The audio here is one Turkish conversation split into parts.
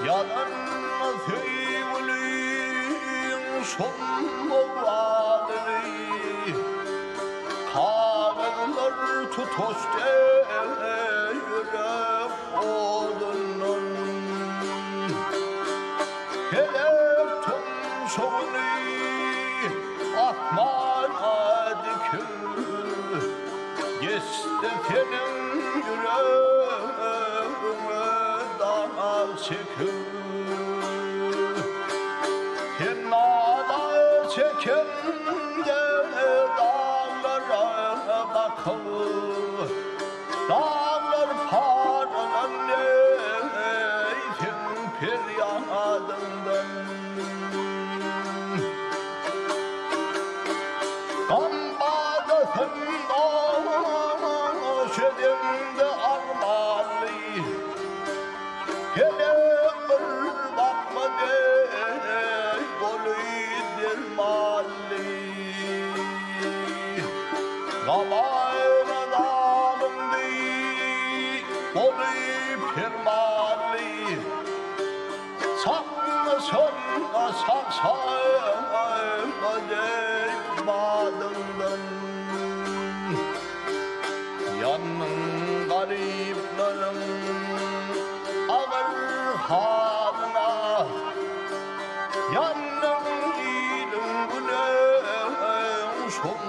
yalan sevgilin sonmaları Kağlar tutoşte yürek oğlunun Gelip tüm şovunu atmana dikür Geçti senin yüreğime dağ çekir Sen ağda çekende dağlara bakır Dağlar paralan neysin feryadından Gambadasın şedimde armalı Gelip bir bakma dey golüydür mali Gamayna dağındı golüy pirmali Saklı sonla saksayma dey badından Yanın gariplerin ağır halına Yanın iyinin gülen şun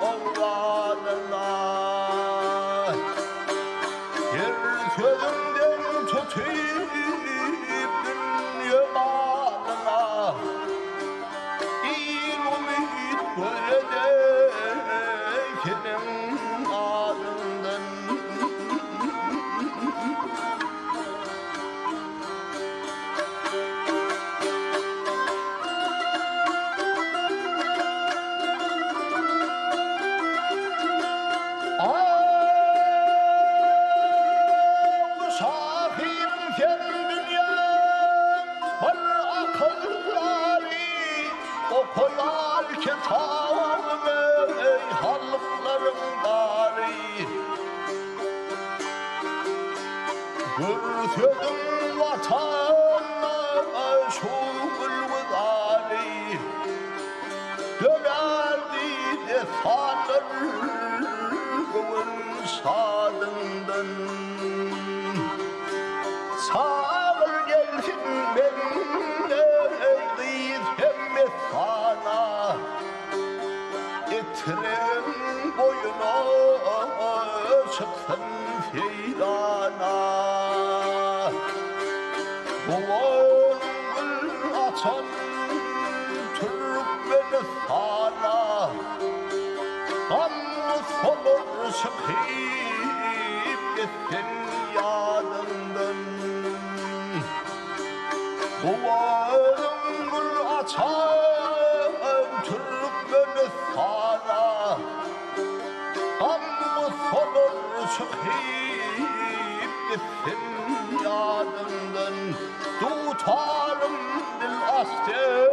avradına Yer sözünden tutuyup dünya malına İyin ümit böyle de senin adından Sahip sen dünya var akılları O koyar kitabını ey halkların bari Görsün vatanına şu gülvüzari Dönerdi defalarımın sadından Sağır gelsin benimle eyleyim sana Etren boyuna çıksın feydana Bu gül açan Türkmeni sana Gamlı solur çıkıp gitsin yadından Bu gül açan Türkmeni sana Gamlı solur çıkıp gitsin yadından Tutarım dil astı